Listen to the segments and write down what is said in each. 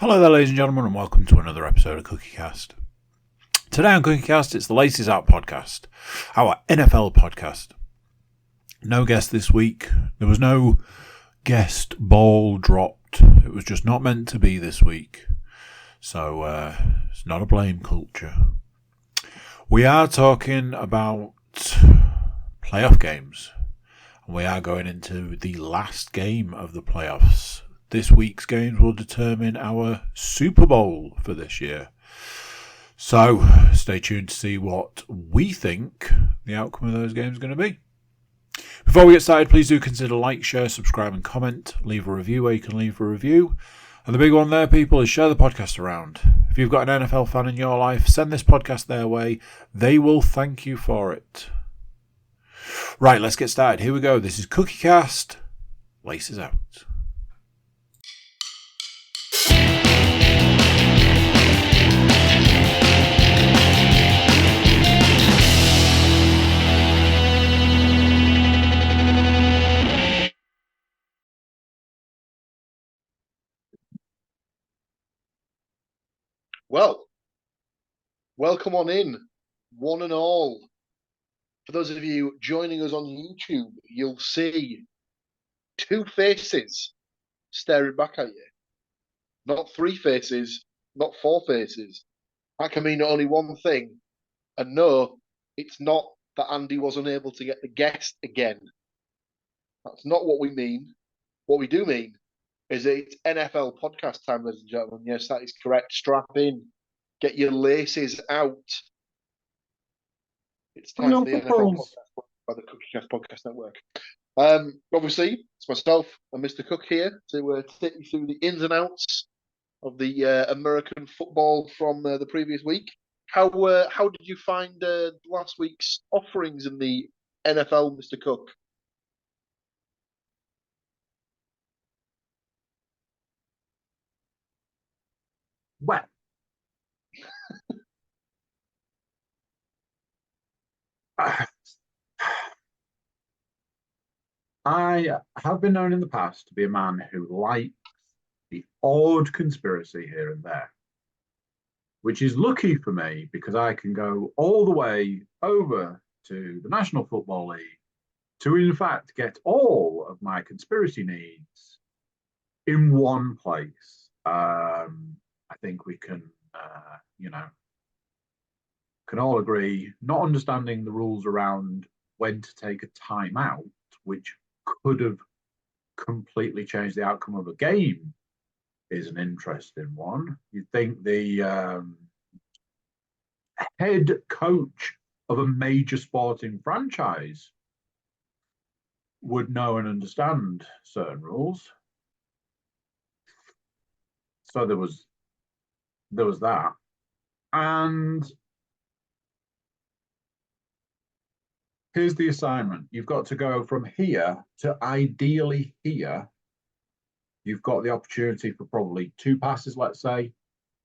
Hello there, ladies and gentlemen, and welcome to another episode of CookieCast. Today on CookieCast, it's the Laces Out podcast, our NFL podcast. No guest this week. There was no guest ball dropped. It was just not meant to be this week. So it's not a blame culture. We are talking about playoff games. And we are going into the last game of the playoffs. This week's games will determine our Super Bowl for this year. So stay tuned to see what we think the outcome of those games is going to be. Before we get started, please do consider like, share, subscribe and comment. Leave a review where you can leave a review. And the big one there, people, is share the podcast around. If you've got an NFL fan in your life, send this podcast their way. They will thank you for it. Right, let's get started. Here we go. This is CookieCast. Laces out. Well, welcome on in, one and all. For those of you joining us on YouTube, you'll see two faces staring back at you. Not three faces, not four faces. That can mean only one thing. And no, it's not that Andy was unable to get the guest again. That's not what we mean. What we do mean is that it's NFL podcast time, ladies and gentlemen. Yes, that is correct. Strap in. Get your laces out. It's time for the NFL podcast by the CookieCast Podcast Network. Obviously, it's myself and Mr. Cook here to take you through the ins and outs of the American football from the previous week. How did you find last week's offerings in the NFL, Mr. Cook? Well, I have been known in the past to be a man who likes the odd conspiracy here and there, which is lucky for me because I can go all the way over to the National Football League to, in fact, get all of my conspiracy needs in one place. I think we can, can all agree, not understanding the rules around when to take a timeout, which could have completely changed the outcome of a game, is an interesting one. You'd think the head coach of a major sporting franchise would know and understand certain rules. So there was that. And here's the assignment. You've got to go from here to ideally here. You've got the opportunity for probably two passes, let's say.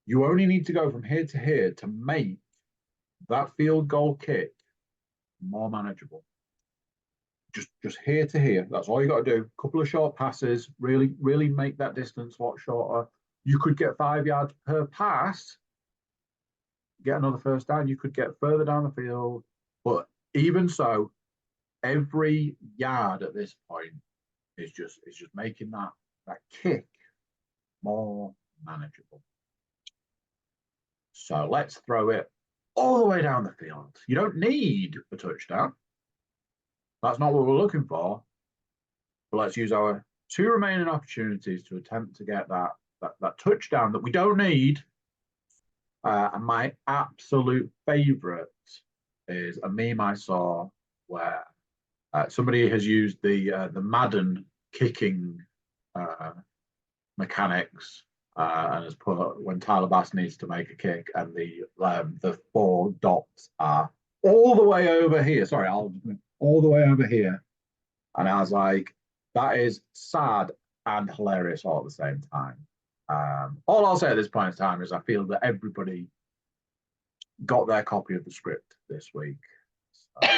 You only need to go from here to here to make that field goal kick more manageable. Just here to here. That's all you got to do. A couple of short passes, really make that distance a lot shorter. You could get 5 yards per pass, get another first down. You could get further down the field. But even so, every yard at this point is just making that kick more manageable. So let's throw it all the way down the field. You don't need a touchdown. That's not what we're looking for. But let's use our two remaining opportunities to attempt to get that touchdown that we don't need. And my absolute favorite is a meme I saw where somebody has used the Madden kicking mechanics and has put when Tyler Bass needs to make a kick and the four dots are all the way over here. Sorry, all the way over here. And I was like, that is sad and hilarious all at the same time. All I'll say at this point in time is I feel that everybody got their copy of the script this week. So,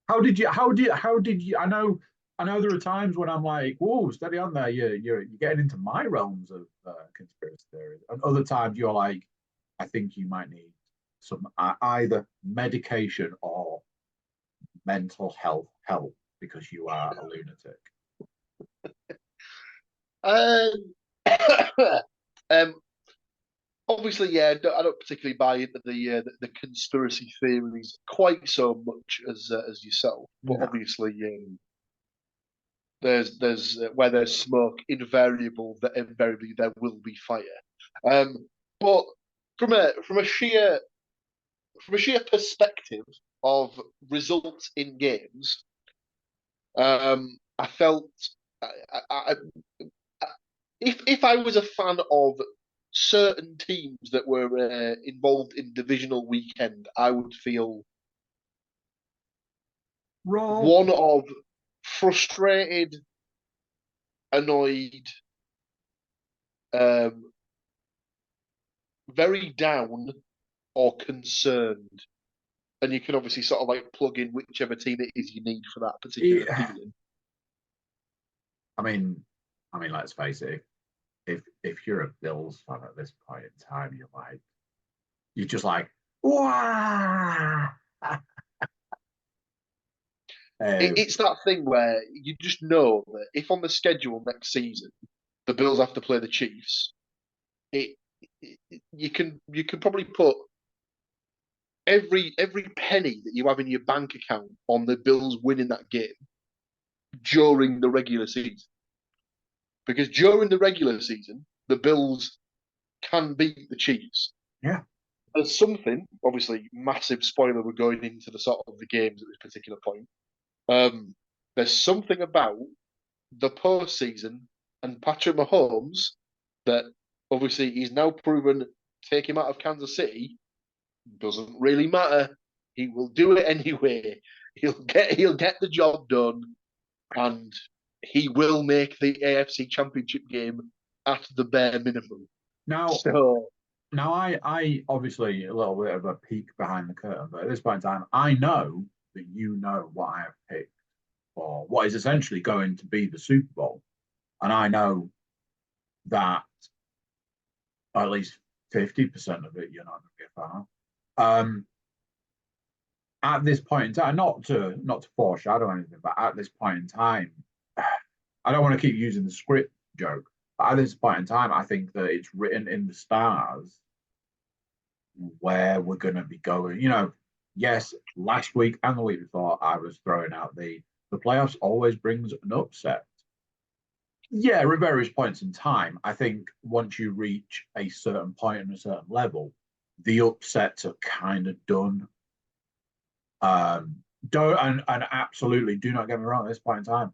how did you? I know I know there are times when I'm like, "Whoa, steady on there! You're getting into my realms of conspiracy theories," and other times you're like, "I think you might need some either medication or mental health help because you are a lunatic." Um, obviously, yeah, I don't particularly buy into the conspiracy theories quite so much as yourself, but No. obviously, there's where there's smoke, invariably there will be fire. But from a sheer perspective of results in games, I felt I, if I was a fan of certain teams that were involved in divisional weekend, I would feel Roll. one of frustrated, annoyed, um, very down, or concerned. And you can obviously sort of like plug in whichever team it is you need for that particular feeling. I mean, let's face it. If you're a Bills fan at this point in time, you're just like, wow. It's that thing where you just know that if on the schedule next season the Bills have to play the Chiefs, it you can probably put every penny that you have in your bank account on the Bills winning that game during the regular season. Because during the regular season, the Bills can beat the Chiefs. Yeah. There's something, obviously, massive spoiler, we're going into the sort of the games at this particular point. There's something about the postseason and Patrick Mahomes that obviously he's now proven, take him out of Kansas City, doesn't really matter. He will do it anyway. He'll get the job done, and he will make the AFC Championship game at the bare minimum. Now, So I obviously a little bit of a peek behind the curtain, but at this point in time, I know that you know what I have picked for what is essentially going to be the Super Bowl, and I know that at least 50% of it you're not going to be a fan of. At this point in time, not to foreshadow anything, but at this point in time, I don't want to keep using the script joke, but at this point in time, I think that it's written in the stars where we're going to be going. Yes, last week and the week before, I was throwing out the playoffs always brings an upset. Yeah, at various points in time, I think once you reach a certain point and a certain level, the upsets are kind of done. Don't and absolutely do not get me wrong at this point in time.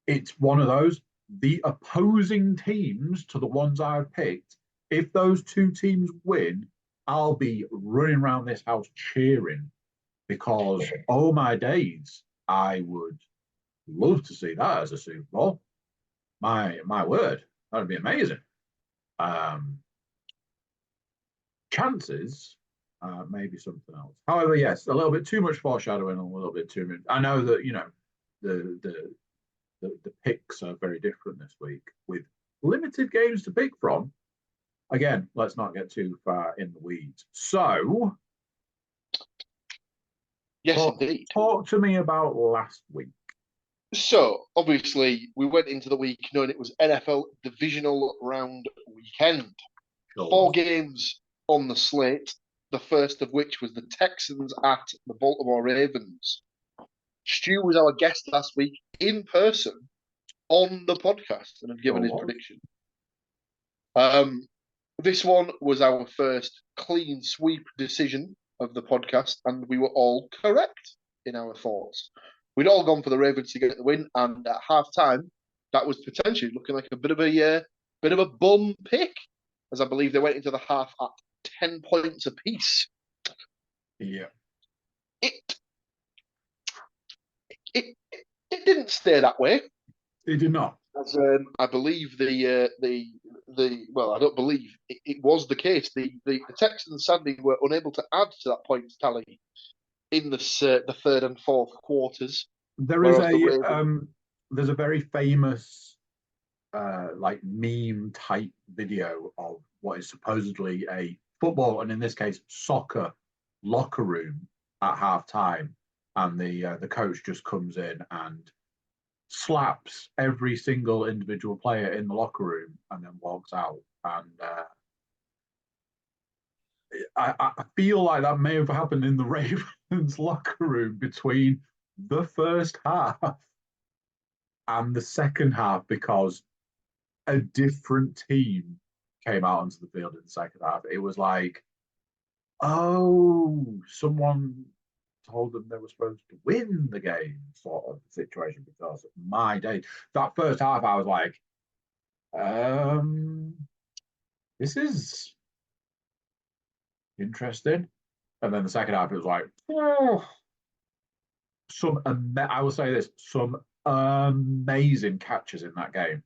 It's one of those, the opposing teams to the ones I've picked, if those two teams win, I'll be running around this house cheering because, oh my days, I would love to see that as a Super Bowl. My word, that would be amazing. Chances, maybe something else. However, yes, a little bit too much foreshadowing, a little bit too much. I know that the picks are very different this week with limited games to pick from. Again, let's not get too far in the weeds. So, yes, indeed. Talk to me about last week. So, obviously, we went into the week knowing it was NFL divisional round weekend. Sure. 4 games on the slate, the first of which was the Texans at the Baltimore Ravens. Stu was our guest last week in person on the podcast and had given his prediction. This one was our first clean sweep decision of the podcast, and we were all correct in our thoughts. We'd all gone for the Ravens to get the win, and at half time, that was potentially looking like a bit of a bum pick, as I believe they went into the half at 10 points apiece. Yeah. It didn't stay that way. It did not. As I believe I don't believe it was the case. The Texans sadly were unable to add to that points tally in the third and fourth quarters. There is there's a very famous like meme type video of what is supposedly a football, and in this case soccer, locker room at half time, and the coach just comes in and slaps every single individual player in the locker room and then walks out. And I feel like that may have happened in the Ravens locker room between the first half and the second half, because a different team came out onto the field in the second half. It was like, oh, someone told them they were supposed to win the game, sort of situation. Because my day, that first half, I was like, this is interesting. And then the second half, it was like, oh, I will say this, some amazing catches in that game.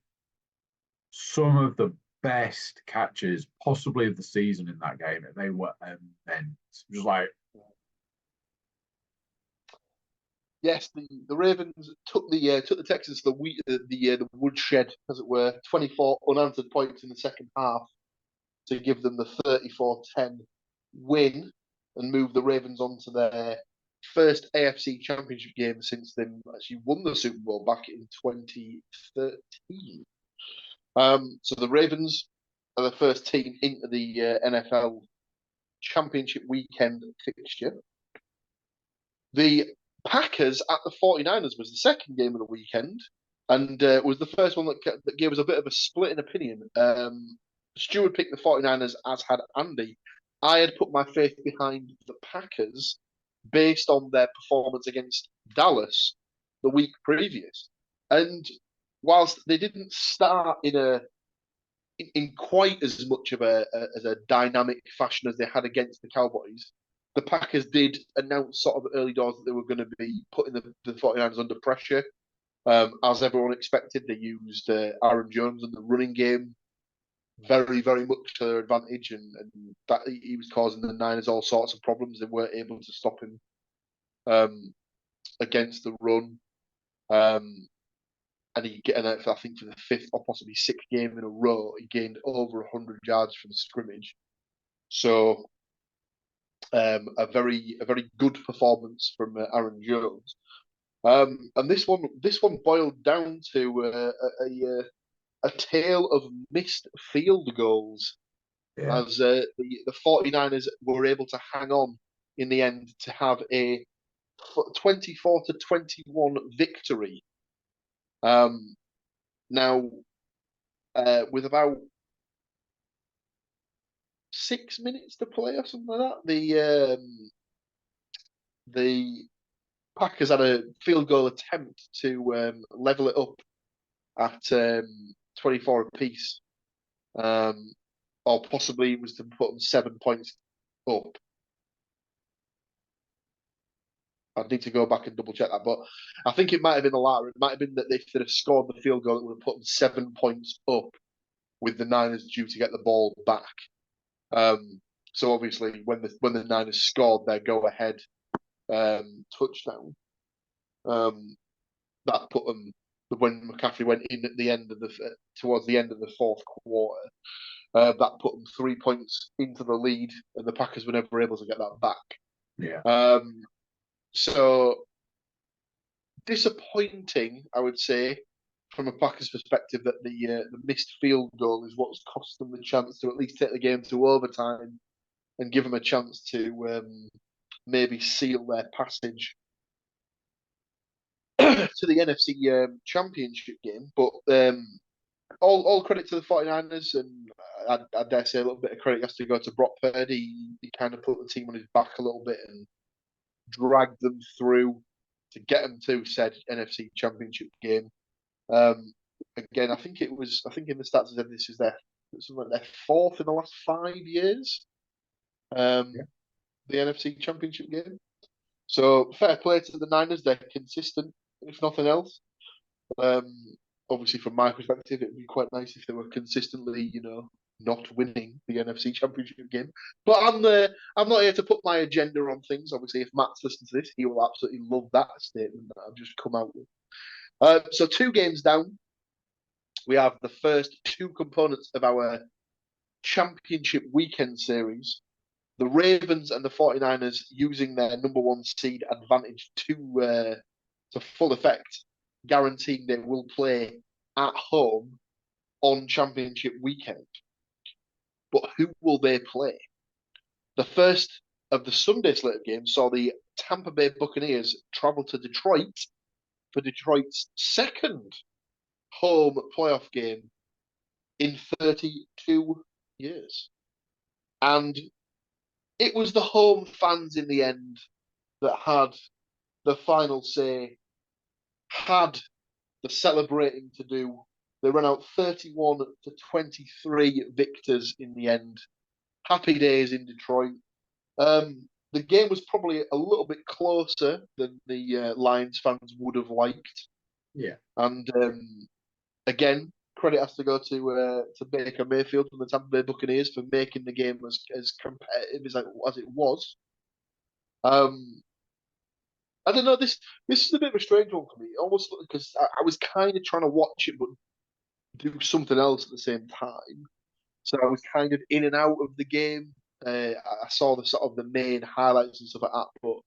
Some of the best catches possibly of the season in that game. They were immense. Just like, yes, the Ravens took the Texans to the woodshed, as it were. 24 unanswered points in the second half to give them the 34-10 win and move the Ravens on to their first AFC Championship game since they actually won the Super Bowl back in 2013. So the Ravens are the first team into the NFL Championship weekend fixture. The Packers at the 49ers was the second game of the weekend, and was the first one that gave us a bit of a split in opinion. Stuart picked the 49ers, as had Andy. I had put my faith behind the Packers based on their performance against Dallas the week previous. And whilst they didn't start in quite as much of a dynamic fashion as they had against the Cowboys, the Packers did announce sort of early doors that they were going to be putting the 49ers under pressure. As everyone expected, they used Aaron Jones in the running game very, very much to their advantage, and that he was causing the Niners all sorts of problems. They weren't able to stop him against the run. And I think for the fifth or possibly sixth game in a row, he gained over 100 yards from scrimmage. So a very good performance from Aaron Jones. And this one boiled down to a tale of missed field goals, as the 49ers were able to hang on in the end to have a 24-21 victory. Now, with about 6 minutes to play or something like that, the Packers had a field goal attempt to level it up at 24 apiece, or possibly it was to put them 7 points up. I'd need to go back and double check that, but I think it might have been the latter. It might have been that if they'd have scored the field goal, it would have put them 7 points up, with the Niners due to get the ball back. So obviously, when the Niners scored their go-ahead touchdown, that put them, when McCaffrey went in at the end of towards the end of the fourth quarter, that put them 3 points into the lead, and the Packers were never able to get that back. yeah. So disappointing, I would say, from a Packers perspective, that the missed field goal is what's cost them the chance to at least take the game to overtime and give them a chance to maybe seal their passage to the NFC Championship game. But all credit to the 49ers, and I dare say a little bit of credit has to go to Brock Purdy. He kind of put the team on his back a little bit and dragged them through to get them to said NFC Championship game. Again, I think in the stats it said this is their fourth in the last 5 years. The NFC Championship game. So fair play to the Niners. They're consistent, if nothing else. Obviously, from my perspective, it would be quite nice if they were consistently, not winning the NFC Championship game. But I'm not here to put my agenda on things. Obviously, if Matt's listened to this, he will absolutely love that statement that I've just come out with. So 2 games down, we have the first 2 components of our championship weekend series. The Ravens and the 49ers using their number 1 seed advantage to full effect, guaranteeing they will play at home on championship weekend. But who will they play? The first of the Sunday slate of games saw the Tampa Bay Buccaneers travel to Detroit for Detroit's second home playoff game in 32 years. And it was the home fans in the end that had the final say, had the celebrating to do. They ran out 31-23 victors in the end. Happy days in Detroit. The game was probably a little bit closer than the Lions fans would have liked. Yeah. And again, credit has to go to Baker Mayfield from the Tampa Bay Buccaneers for making the game as competitive as it was. I don't know. This is a bit of a strange one for me. Almost because I was kind of trying to watch it, but do something else at the same time. So I was kind of in and out of the game. I saw the sort of the main highlights and stuff like that, but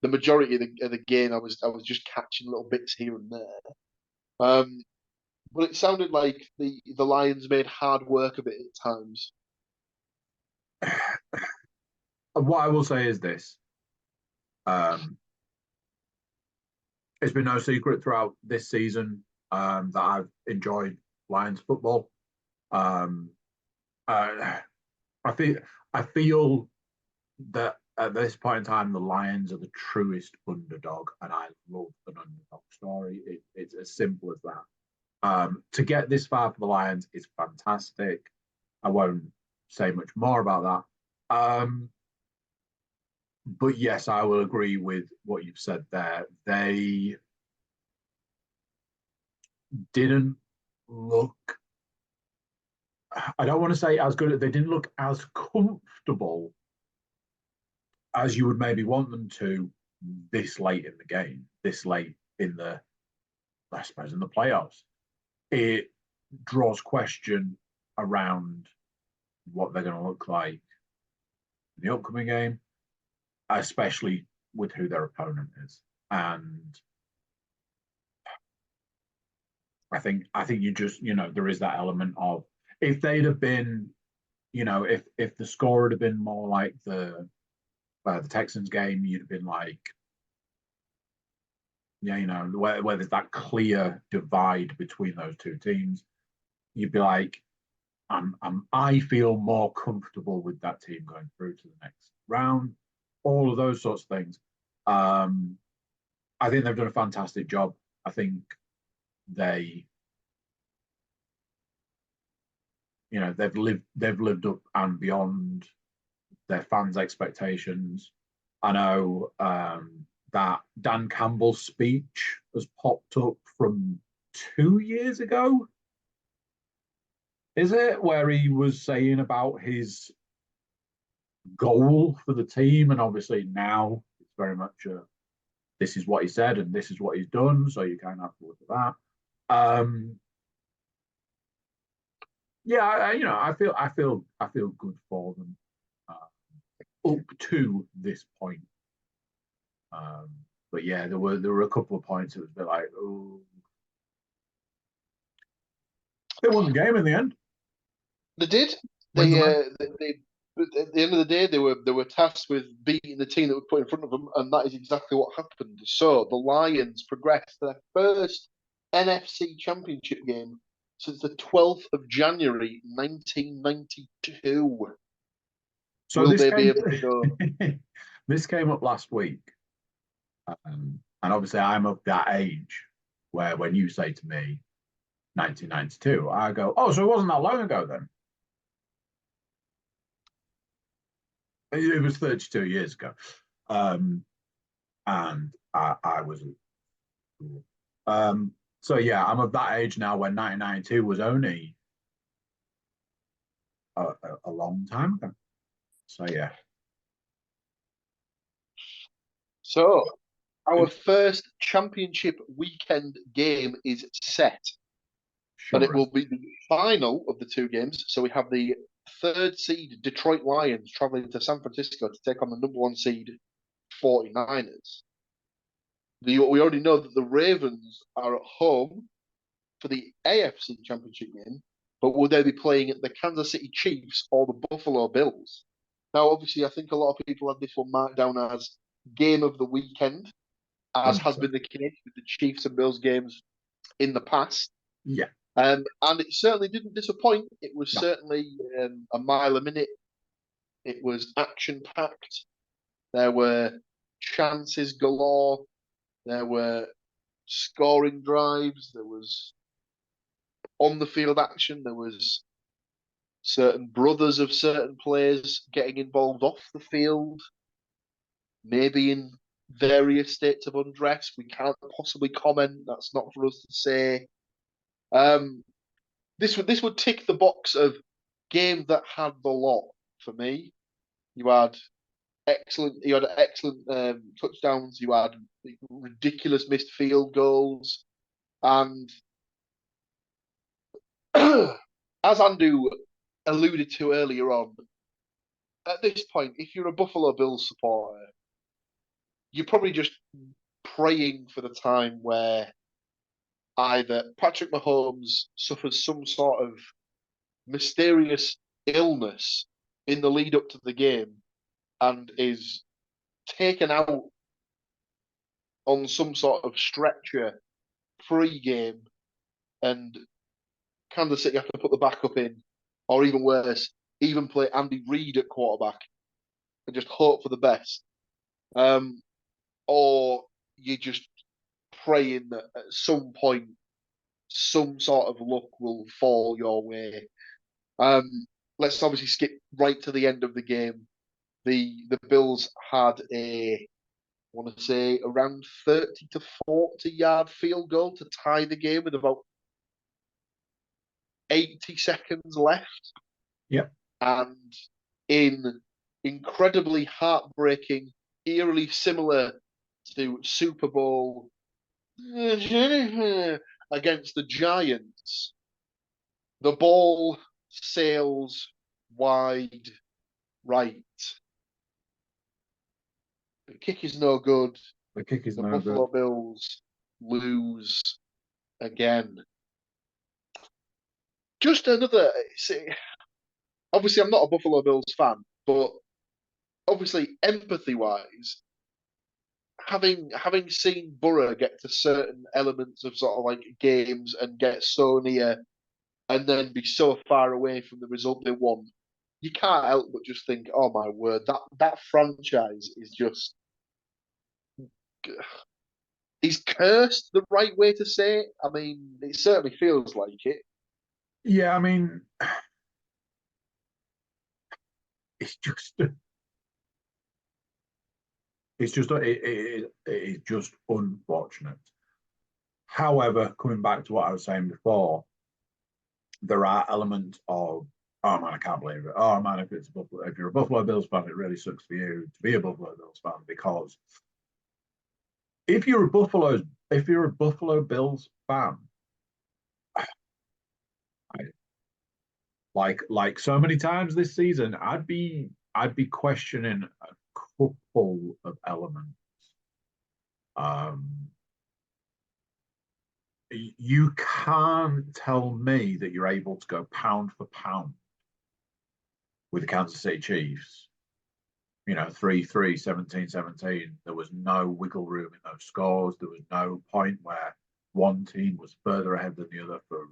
the majority of the game, I was just catching little bits here and there. But it sounded like the Lions made hard work of it at times. What I will say is this. It's been no secret throughout this season that I've enjoyed Lions football. I feel that at this point in time, the Lions are the truest underdog, and I love an underdog story. It's as simple as that. To get this far for the Lions is fantastic. I won't say much more about that. But yes, I will agree with what you've said there. They didn't look, I don't want to say as good, they didn't look as comfortable as you would maybe want them to this late in the game, this late in the, I suppose, in the playoffs. It draws question around what they're going to look like in the upcoming game, especially with who their opponent is. And I think you just, there is that element of, if they'd have been, if the score would have been more like the Texans game, you'd have been like, yeah, where there's that clear divide between those two teams, you'd be like, I feel more comfortable with that team going through to the next round. All of those sorts of things. I think they've done a fantastic job. I think they've lived up and beyond their fans' expectations. I know that Dan Campbell's speech has popped up from 2 years ago. Is it where he was saying about his goal for the team? And obviously now it's very much this is what he said and this is what he's done. So you kind of have to look at that. Yeah, I feel good for them up to this point. But yeah, there were a couple of points it was a bit like, oh, they won the game in the end. They did. Wins They, the at the end of the day, they were tasked with beating the team that was put in front of them, and that is exactly what happened. So the Lions progressed to their first NFC Championship game since the 12th of January, 1992. So Will they be able to go? this came up last week, and obviously I'm of that age where when you say to me 1992, I go, oh, so it wasn't that long ago then. It was 32 years ago, and I was. So yeah, I'm of that age now when 1992 was only a long time ago. So yeah. So Our first championship weekend game is set, and it Sure. will be the final of the two games. So we have the third seed Detroit Lions traveling to San Francisco to take on the number one seed 49ers. We already know that the Ravens are at home for the AFC Championship game, but will they be playing the Kansas City Chiefs or the Buffalo Bills? Now, obviously, I think a lot of people have this one marked down as game of the weekend, as has 100%. been the case with the Chiefs and Bills games in the past. Yeah. And it certainly didn't disappoint. It was No. certainly a mile a minute. It was action packed. There were chances galore. There were scoring drives. There was on the field action. There was certain brothers of certain players getting involved off the field, maybe in various states of undress. We can't possibly comment. That's not for us to say. Um, this would tick the box of game that had the lot for me. You had excellent touchdowns. You had ridiculous missed field goals, and as Andu alluded to earlier on, at this point, if you're a Buffalo Bills supporter, you're probably just praying for the time where either Patrick Mahomes suffers some sort of mysterious illness in the lead up to the game and is taken out on some sort of stretcher pre-game, and Kansas City have to put the backup in, or even worse, even play Andy Reid at quarterback and just hope for the best. Or you're just praying that at some point some sort of luck will fall your way. Let's obviously skip right to the end of the game. The Bills had I want to say around 30 to 40-yard field goal to tie the game with about 80 seconds left. Yep. And in incredibly heartbreaking, eerily similar to Super Bowl against the Giants, the ball sails wide right. The kick is no good. The kick is The no Buffalo good. Bills lose again. Just another. Obviously, I'm not a Buffalo Bills fan, but obviously, empathy-wise, having seen Borough get to certain elements of sort of like games and get so near and then be so far away from the result they want, you can't help but just think, oh my word, that franchise is just is cursed the right way to say it. I mean, it certainly feels like it. Yeah, I mean, it's just it is just unfortunate. However, coming back to what I was saying before, there are elements of, oh man, I can't believe it. Oh man, if you're a Buffalo Bills fan, it really sucks for you to be a Buffalo Bills fan, because if you're a Buffalo Bills fan, like so many times this season, I'd be questioning a couple of elements. Um, you can't tell me that you're able to go pound for pound with the Kansas City Chiefs. 3-3, 17-17. There was no wiggle room in those scores. There was no point where one team was further ahead than the other for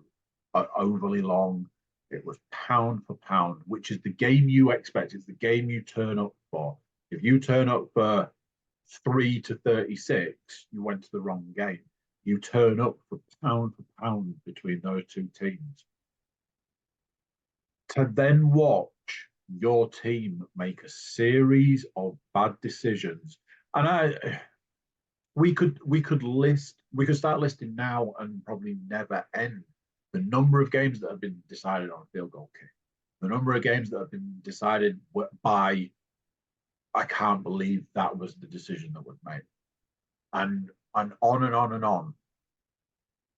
overly long. It was pound for pound, which is the game you expect. It's the game you turn up for. If you turn up for 3 to 36, you went to the wrong game. You turn up for pound between those two teams. To then watch your team make a series of bad decisions, and we could start listing now and probably never end the number of games that have been decided on a field goal kick, the number of games that have been decided by, I can't believe that was the decision that was made. and on and on and on.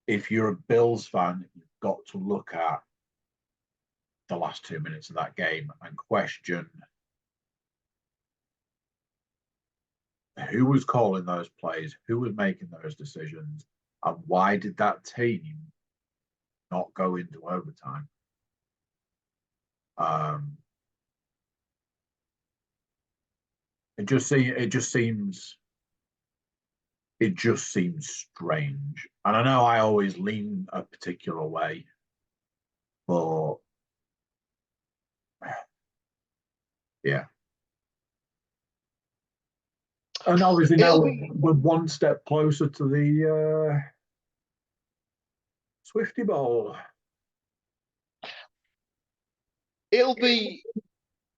If you're a Bills fan, you've got to look at the last 2 minutes of that game and question who was calling those plays, who was making those decisions, and why did that team not go into overtime? It just seems strange. And I know I always lean a particular way, but yeah. And obviously now we're one step closer to the Swifty Bowl. It'll be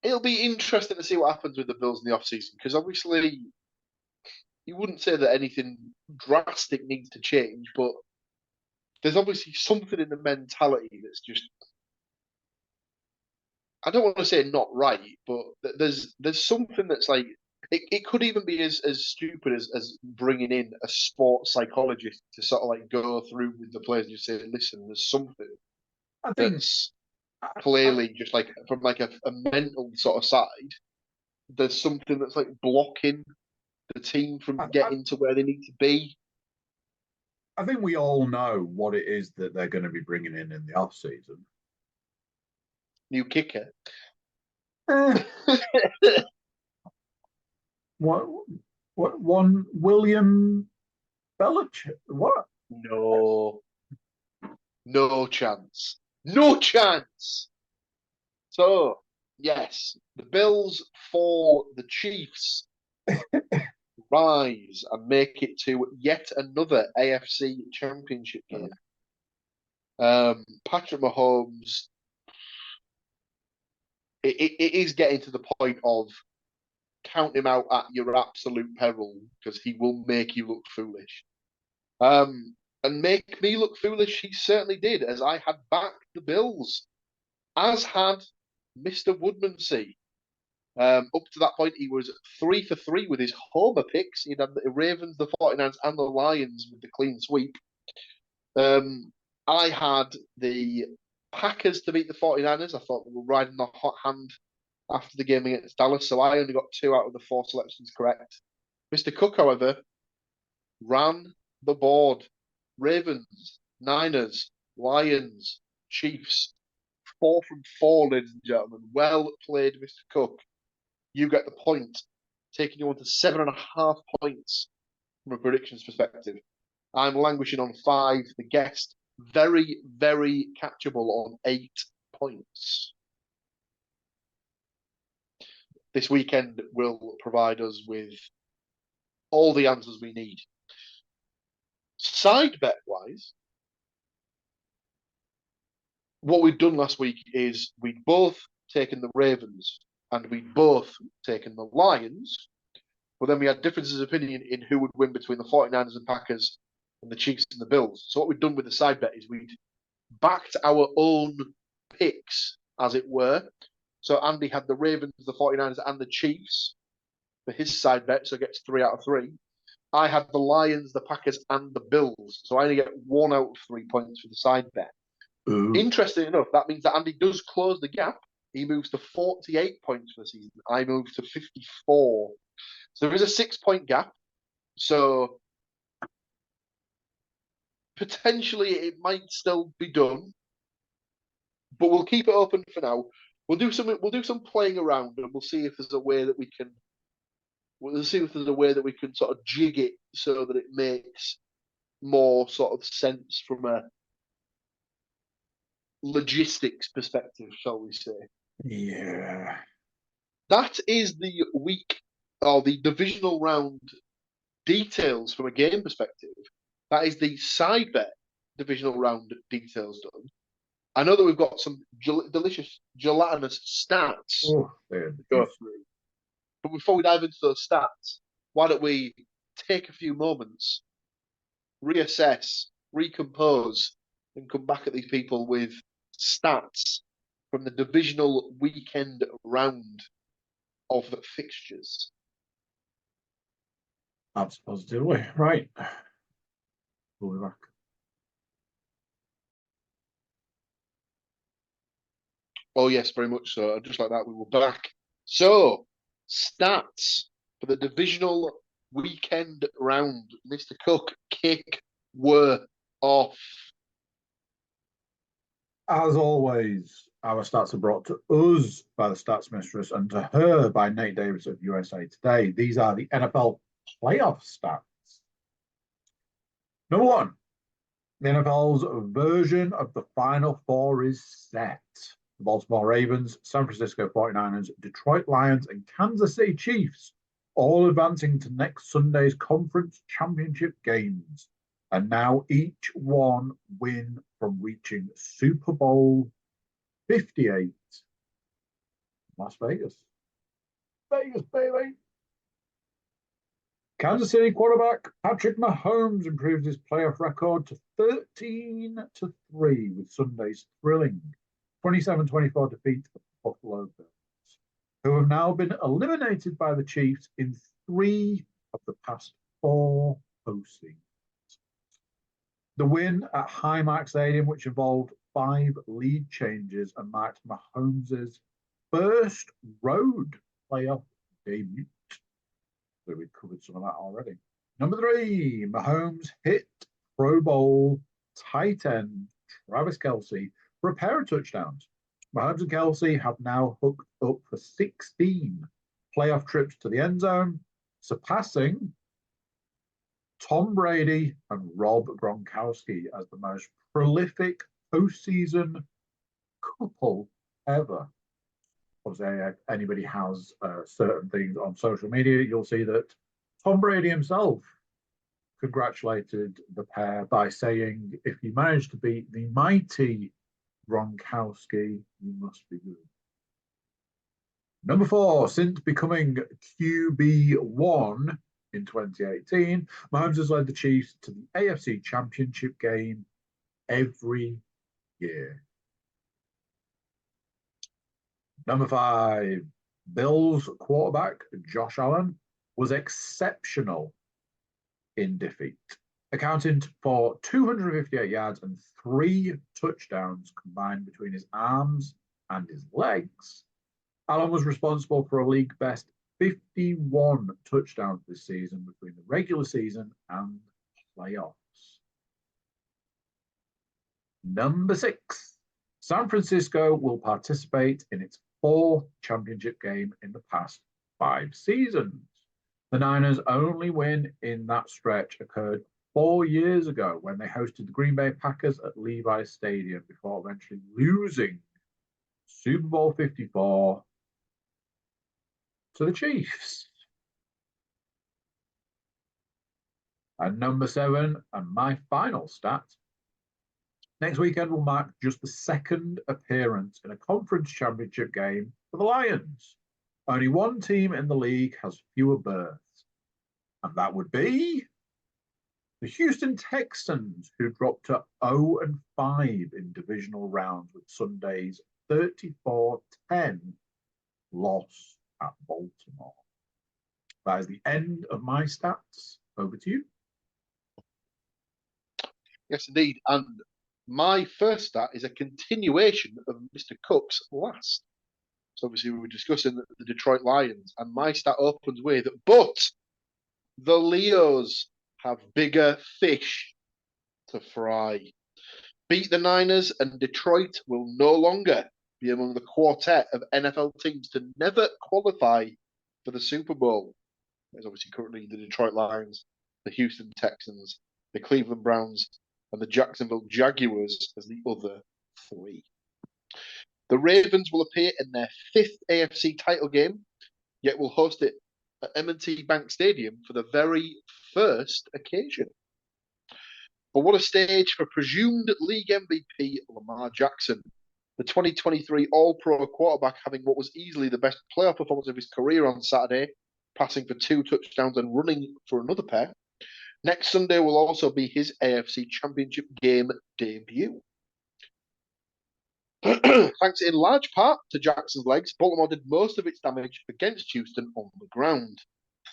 interesting to see what happens with the Bills in the offseason, because obviously you wouldn't say that anything drastic needs to change, but there's obviously something in the mentality that's just, I don't want to say not right, but there's something that's like, it could even be as stupid as bringing in a sports psychologist to sort of like go through with the players and just say, listen, there's something I think that's clearly just like from like a mental sort of side, there's something that's like blocking the team from getting to where they need to be. I think we all know what it is that they're going to be bringing in the off season. New kicker. What one William Belichick? What? No chance. No chance. So, yes, the Bills for the Chiefs rise and make it to yet another AFC Championship game. Patrick Mahomes, it is getting to the point of count him out at your absolute peril, because he will make you look foolish. And make me look foolish, he certainly did, as I had backed the Bills, as had Mr. Woodmansey. Up to that point, he was 3 for 3 with his homer picks. He'd had the Ravens, the 49ers, and the Lions with the clean sweep. I had the Packers to beat the 49ers. I thought they were riding the hot hand after the game against Dallas, so I only got 2 out of the 4 selections correct. Mr. Cook, however, ran the board. Ravens, Niners, Lions, Chiefs. 4 from 4, ladies and gentlemen. Well played, Mr. Cook. You get the point, taking you on to 7.5 points from a predictions perspective. I'm languishing on 5. The guest, very, very catchable on 8 points. This weekend will provide us with all the answers we need. Side bet wise, what we've done last week is we'd both taken the Ravens and we'd both taken the Lions, but then we had differences of opinion in who would win between the 49ers and Packers and the Chiefs and the Bills. So what we've done with the side bet is we'd backed our own picks, as it were. So Andy had the Ravens, the 49ers, and the Chiefs for his side bet, so gets 3 out of 3. I had the Lions, the Packers, and the Bills, so I only get 1 out of 3 points for the side bet. Ooh. Interesting enough, that means that Andy does close the gap. He moves to 48 points for the season. I move to 54. So there is a 6-point gap. So potentially it might still be done, but we'll keep it open for now. We'll do some playing around, and we'll see if there's a way that we can. We'll see if there's a way that we can sort of jig it so that it makes more sort of sense from a logistics perspective, shall we say. Yeah. That is the week, or the divisional round details from a game perspective. That is the side bet divisional round details done. I know that we've got some delicious gelatinous stats to go through. But before we dive into those stats, why don't we take a few moments, reassess, recompose, and come back at these people with stats from the divisional weekend round of fixtures. Positively. Right. We'll be back. Oh, yes, very much so. Just like that, we were back. So, stats for the divisional weekend round. Mr. Cook, kick were off. As always, our stats are brought to us by the Stats Mistress and to her by Nate Davis of USA Today. These are the NFL playoff stats. Number one, the NFL's version of the Final Four is set. The Baltimore Ravens, San Francisco 49ers, Detroit Lions, and Kansas City Chiefs all advancing to next Sunday's conference championship games. And now each one win from reaching Super Bowl 58. Las Vegas. Vegas, baby. Kansas City quarterback Patrick Mahomes improves his playoff record to 13-3 with Sunday's thrilling 27-24 defeat of the Buffalo Bills, who have now been eliminated by the Chiefs in 3 of the past 4 postseasons. The win at Highmark Stadium, which involved 5 lead changes and marked Mahomes' first road playoff debut. So we've covered some of that already. Number 3, Mahomes hit Pro Bowl tight end Travis Kelce for a pair of touchdowns. Mahomes and Kelce have now hooked up for 16 playoff trips to the end zone, surpassing Tom Brady and Rob Gronkowski as the most prolific postseason couple ever. Obviously, if anybody has certain things on social media, you'll see that Tom Brady himself congratulated the pair by saying, if you manage to beat the mighty Gronkowski, you must be good. Number 4, since becoming QB1 in 2018, Mahomes has led the Chiefs to the AFC Championship game every year. Number 5, Bills quarterback Josh Allen was exceptional in defeat, accounting for 258 yards and 3 touchdowns combined between his arms and his legs. Allen was responsible for a league best 51 touchdowns this season between the regular season and playoffs. Number 6, San Francisco will participate in its 4th championship game in the past 5 seasons. The Niners' only win in that stretch occurred 4 years ago when they hosted the Green Bay Packers at Levi's Stadium before eventually losing Super Bowl 54 to the Chiefs. And number 7, and my final stat, next weekend will mark just the 2nd appearance in a conference championship game for the Lions. Only one team in the league has fewer berths, and that would be the Houston Texans, who dropped to 0-5 in divisional rounds with Sunday's 34-10 loss at Baltimore. That is the end of my stats. Over to you. Yes, indeed. And my first stat is a continuation of Mr. Cook's last. So obviously we were discussing the Detroit Lions, and my stat opens with, but the Leos have bigger fish to fry. Beat the Niners, and Detroit will no longer be among the quartet of NFL teams to never qualify for the Super Bowl. There's obviously currently the Detroit Lions, the Houston Texans, the Cleveland Browns, and the Jacksonville Jaguars as the other 3. The Ravens will appear in their 5th AFC title game, yet will host it at M&T Bank Stadium for the very first occasion. But what a stage for presumed league MVP Lamar Jackson, the 2023 All-Pro quarterback, having what was easily the best playoff performance of his career on Saturday, passing for 2 touchdowns and running for another pair. Next Sunday will also be his AFC Championship game debut. Thanks in large part to Jackson's legs, Baltimore did most of its damage against Houston on the ground.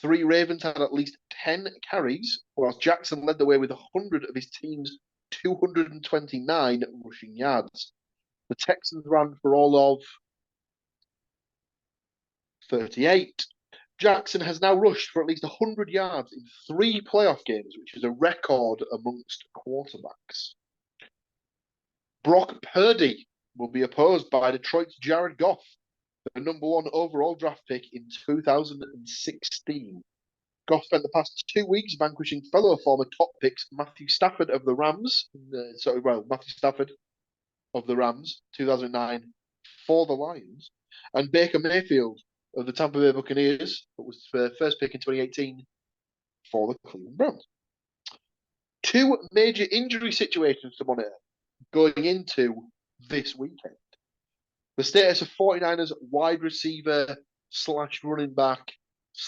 3 Ravens had at least 10 carries, whilst Jackson led the way with 100 of his team's 229 rushing yards. The Texans ran for all of 38. Jackson has now rushed for at least 100 yards in 3 playoff games, which is a record amongst quarterbacks. Brock Purdy will be opposed by Detroit's Jared Goff, the #1 overall draft pick in 2016. Goff spent the past 2 weeks vanquishing fellow former top picks Matthew Stafford of the Rams, Matthew Stafford of the Rams, 2009, for the Lions, and Baker Mayfield of the Tampa Bay Buccaneers, that was the first pick in 2018 for the Cleveland Browns. 2 major injury situations to monitor going into this weekend. The status of 49ers wide receiver / running back /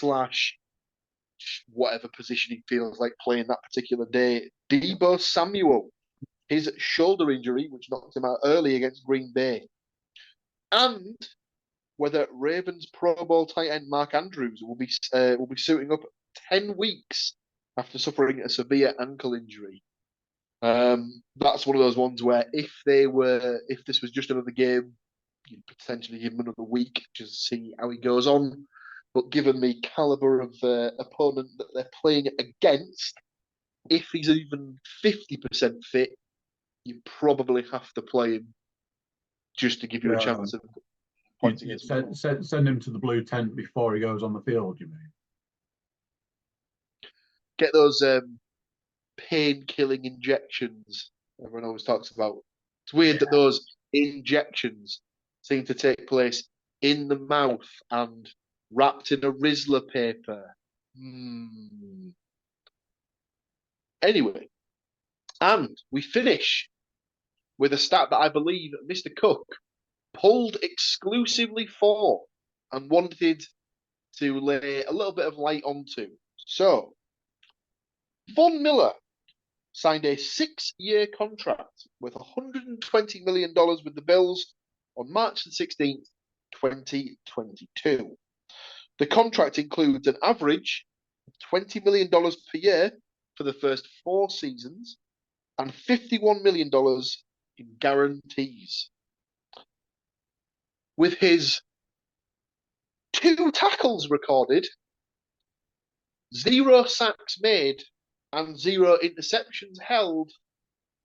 whatever position he feels like playing that particular day. Deebo Samuel, his shoulder injury, which knocked him out early against Green Bay. And whether Ravens Pro Bowl tight end Mark Andrews will be suiting up 10 weeks after suffering a severe ankle injury. That's one of those ones where if this was just another game, you'd potentially give him another week just to see how he goes on. But given the caliber of opponent that they're playing against, if he's even 50% fit, you probably have to play him just to give you a chance of pointing it. Send him to the blue tent before he goes on the field, you mean? Get those pain-killing injections everyone always talks about. It's weird that those injections seem to take place in the mouth and wrapped in a Rizzler paper. Anyway, and we finish with a stat that I believe Mr. Cook pulled exclusively for and wanted to lay a little bit of light onto. So, Von Miller signed a 6-year contract worth $120 million with the Bills on March the 16th, 2022. The contract includes an average of $20 million per year for the first 4 seasons and $51 million in guarantees. With his 2 tackles recorded, 0 sacks made, and 0 interceptions held,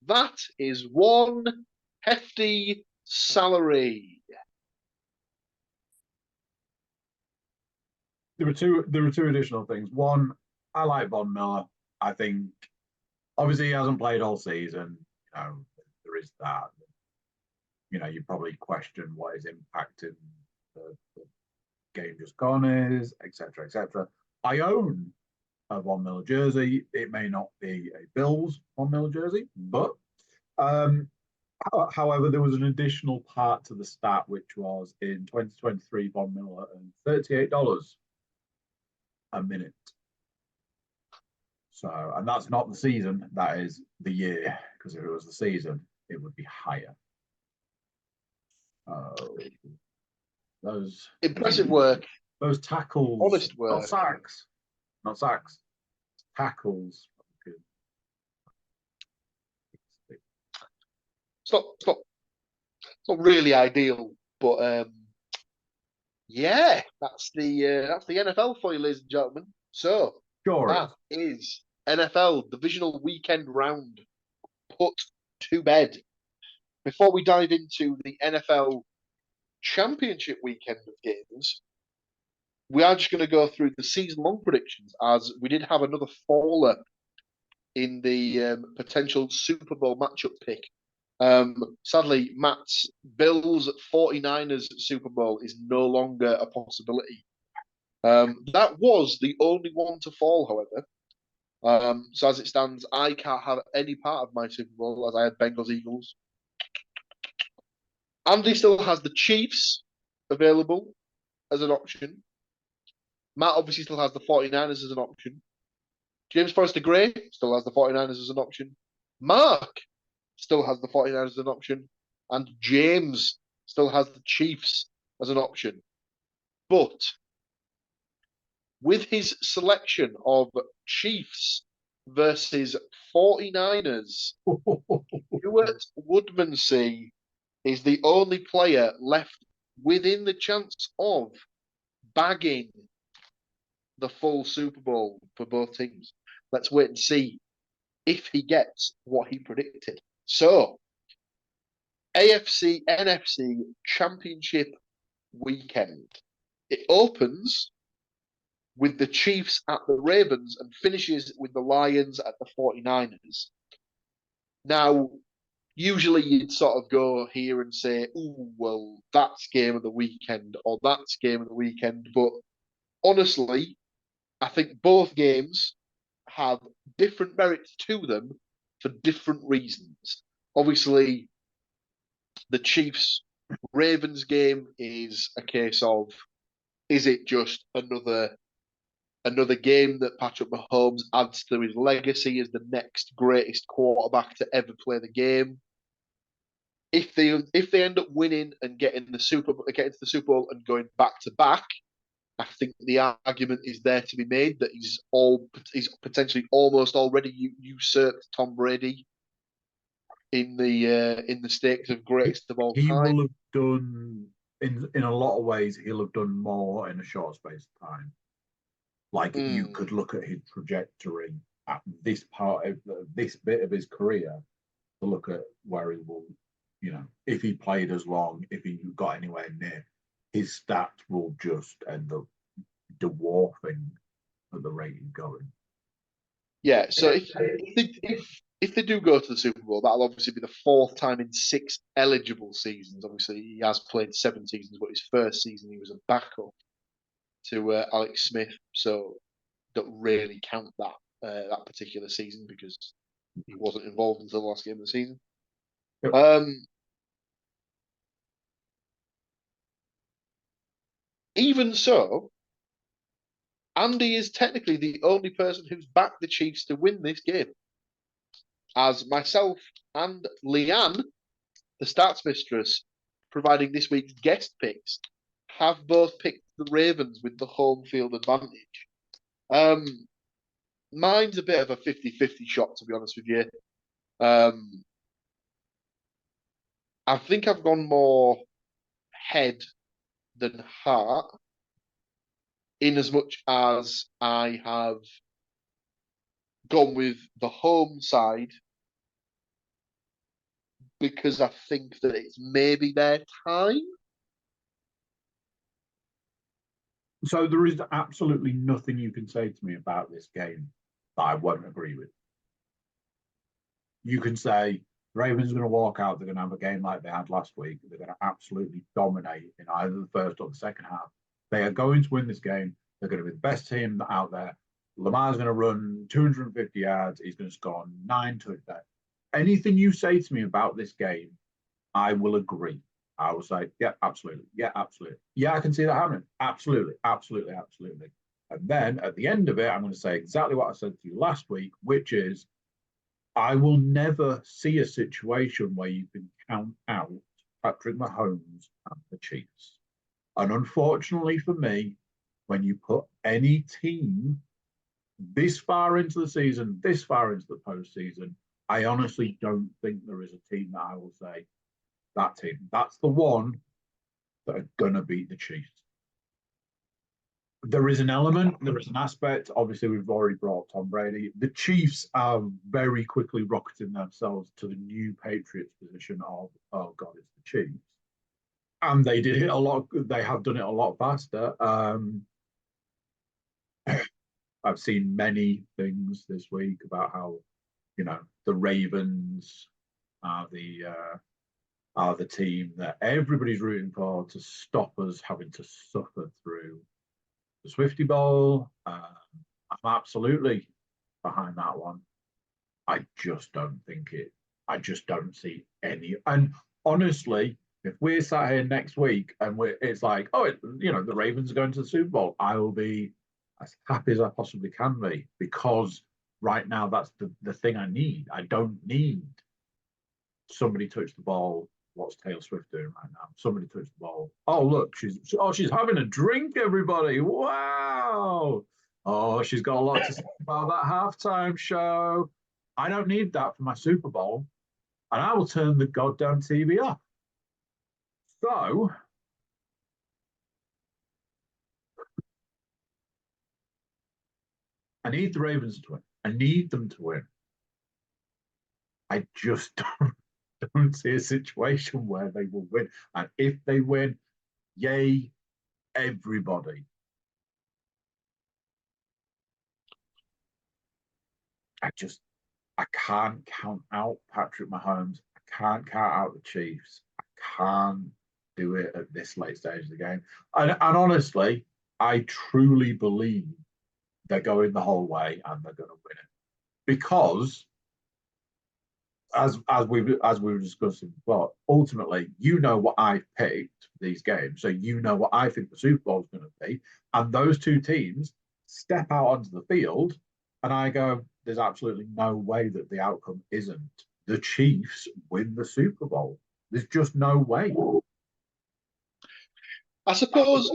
that is one hefty salary. There were two additional things. One, I like Von Miller. I think obviously he hasn't played all season. There is that. You probably question what his impact in the game just gone is, etc., etc. I own a Von Miller jersey. It may not be a Bills Von Miller jersey, but however, there was an additional part to the stat, which was in 2023, Von Miller earned $38 a minute. So, and that's not the season, that is the year, because if it was the season, it would be higher. Those impressive work. Those tackles, honest work. Not sacks, tackles. It's not really ideal, but yeah, that's the NFL for you, ladies and gentlemen. So that is NFL Divisional Weekend Round put to bed. Before we dive into the NFL Championship weekend of games, we are just going to go through the season-long predictions, as we did have another faller in the potential Super Bowl matchup pick. Sadly, Matt's Bills 49ers Super Bowl is no longer a possibility. That was the only one to fall, however. So as it stands, I can't have any part of my Super Bowl, as I had Bengals Eagles. Andy still has the Chiefs available as an option. Matt obviously still has the 49ers as an option. James Forrester Gray still has the 49ers as an option. Mark still has the 49ers as an option. And James still has the Chiefs as an option. But with his selection of Chiefs versus 49ers. Stuart Woodmansey is the only player left within the chance of bagging the full Super Bowl for both teams. Let's wait and see if he gets what he predicted. So, AFC NFC Championship weekend. It opens with the Chiefs at the Ravens and finishes with the Lions at the 49ers. Now, usually you'd sort of go here and say, oh, well, that's game of the weekend or that's game of the weekend. But honestly, I think both games have different merits to them for different reasons. Obviously, the Chiefs Ravens game is a case of, is it just another game that Patrick Mahomes adds to his legacy as the next greatest quarterback to ever play the game? If they end up winning and getting into the Super Bowl and going back to back, I think the argument is there to be made that he's potentially almost already usurped Tom Brady in the stakes of greatest of all He time. will have done in a lot of ways. He'll have done more in a short space of time. Like you could look at his trajectory at this part of this bit of his career to look at where he will, if he played as long, if he got anywhere near, his stats will just end up dwarfing at the rate he's going. Yeah, so if they do go to the Super Bowl, that'll obviously be the fourth time in 6 eligible seasons. Obviously, he has played 7 seasons, but his first season he was a backup to Alex Smith, so don't really count that particular season because he wasn't involved until the last game of the season. Yep. Even so, Andy is technically the only person who's backed the Chiefs to win this game, as myself and Leanne, the stats mistress, providing this week's guest picks, have both picked the Ravens with the home field advantage. Mine's a bit of a 50-50 shot, to be honest with you. I think I've gone more head than heart, in as much as I have gone with the home side because I think that it's maybe their time. So there is absolutely nothing you can say to me about this game that I won't agree with. You can say Ravens are going to walk out, they're going to have a game like they had last week. They're going to absolutely dominate in either the first or the second half. They are going to win this game. They're going to be the best team out there. Lamar's going to run 250 yards. He's going to score 9 touchdowns. Anything you say to me about this game, I will agree. I will say, yeah, absolutely. Yeah, absolutely. Yeah, I can see that happening. Absolutely, absolutely, absolutely. And then at the end of it, I'm going to say exactly what I said to you last week, which is I will never see a situation where you can count out Patrick Mahomes and the Chiefs. And unfortunately for me, when you put any team this far into the season, this far into the postseason, I honestly don't think there is a team that I will say, that team, that's the one that are going to beat the Chiefs. There is an element, there is an aspect. Obviously, we've already brought Tom Brady. The Chiefs are very quickly rocketing themselves to the new Patriots position of, oh God, it's the Chiefs. And they did it a lot. They have done it a lot faster. I've seen many things this week about how, the Ravens are the team that everybody's rooting for to stop us having to suffer through the Swifty Bowl. I'm absolutely behind that one. I just don't think it. I just don't see any. And honestly, if we're sat here next week and it's like, oh, the Ravens are going to the Super Bowl, I will be as happy as I possibly can be, because right now that's the thing I need. I don't need somebody touch the ball what's Taylor Swift doing right now? Somebody touched the ball. Oh, look, she's having a drink, everybody. Wow. Oh, she's got a lot to say about that halftime show. I don't need that for my Super Bowl. And I will turn the goddamn TV off. So, I need the Ravens to win. I need them to win. I just don't see a situation where they will win. And if they win, yay, everybody. I can't count out Patrick Mahomes. I can't count out the Chiefs. I can't do it at this late stage of the game. And honestly, I truly believe they're going the whole way and they're going to win it. Because as we were discussing before, ultimately, you know what I've picked for these games. So you know what I think the Super Bowl is going to be. And those two teams step out onto the field and I go, there's absolutely no way that the outcome isn't the Chiefs win the Super Bowl. There's just no way. I suppose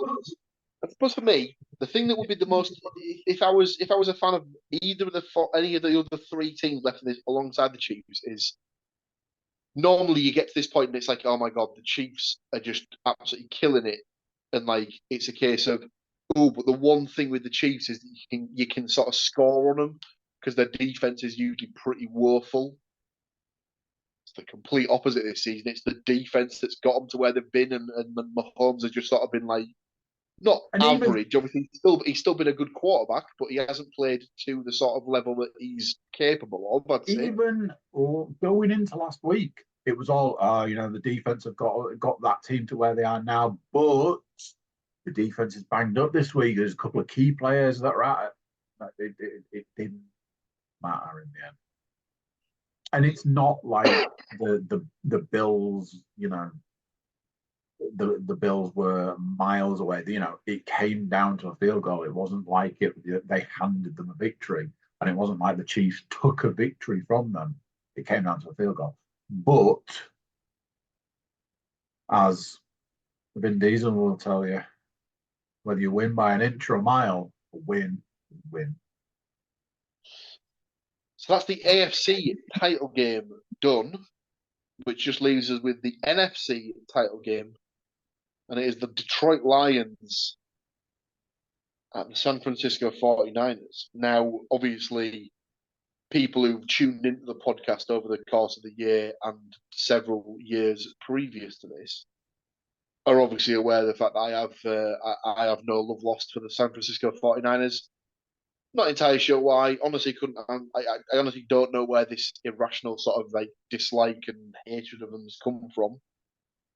for me, the thing that would be the most, if I was a fan of either of any of the other three teams left in this, alongside the Chiefs, is normally you get to this point and it's like, oh my god, the Chiefs are just absolutely killing it, and like it's a case of, oh, but the one thing with the Chiefs is that you can sort of score on them because their defense is usually pretty woeful. It's the complete opposite this season. It's the defense that's got them to where they've been, and Mahomes has just sort of been like, not and average. Even, obviously, he's still been a good quarterback, but he hasn't played to the sort of level that he's capable of. I'd say. Even going into last week, it was all, the defense have got that team to where they are now, but the defense is banged up this week. There's a couple of key players that are at it. It didn't matter in the end. And it's not like the Bills, the Bills were miles away. It came down to a field goal. It wasn't like they handed them a victory, and it wasn't like the Chiefs took a victory from them. It came down to a field goal. But as Vin Diesel will tell you, whether you win by an inch or a mile, win. So that's the AFC title game done, which just leaves us with the NFC title game. And it is the Detroit Lions at the San Francisco 49ers. Now, obviously, people who've tuned into the podcast over the course of the year and several years previous to this are obviously aware of the fact that I have no love lost for the San Francisco 49ers. Not entirely sure why. Honestly, I honestly don't know where this irrational sort of like dislike and hatred of them has come from.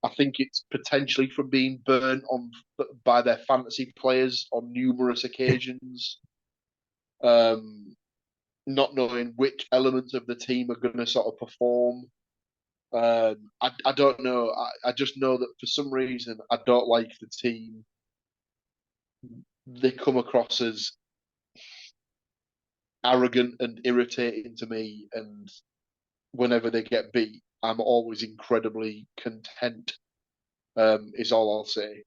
I think it's potentially from being burnt on by their fantasy players on numerous occasions. Not knowing which elements of the team are going to sort of perform. I don't know. I just know that for some reason I don't like the team. They come across as arrogant and irritating to me, and whenever they get beat, I'm always incredibly content. Is all I'll say.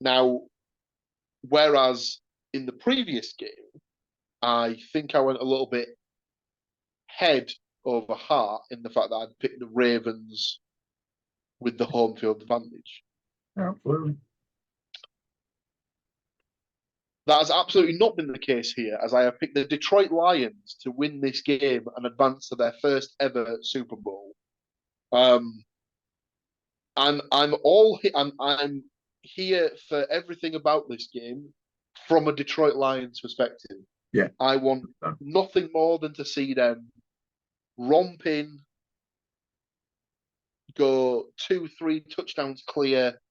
Now, whereas in the previous game, I think I went a little bit head over heart in the fact that I'd picked the Ravens with the home field advantage. Yeah, absolutely. That has absolutely not been the case here, as I have picked the Detroit Lions to win this game and advance to their first ever Super Bowl. I'm here for everything about this game from a Detroit Lions perspective. Yeah, I want nothing more than to see them romp in, go 2-3 touchdowns clear,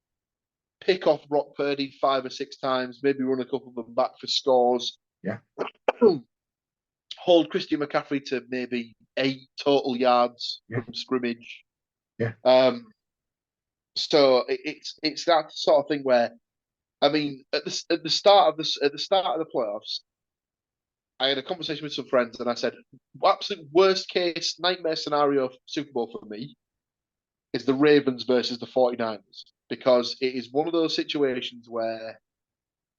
pick off Brock Purdy 5 or 6 times, maybe run a couple of them back for scores. Yeah. Hold Christian McCaffrey to maybe 8 total yards from scrimmage. Yeah. So it's that sort of thing where, I mean, at the start of the playoffs, I had a conversation with some friends and I said, absolute worst case nightmare scenario Super Bowl for me. is the Ravens versus the 49ers, because it is one of those situations where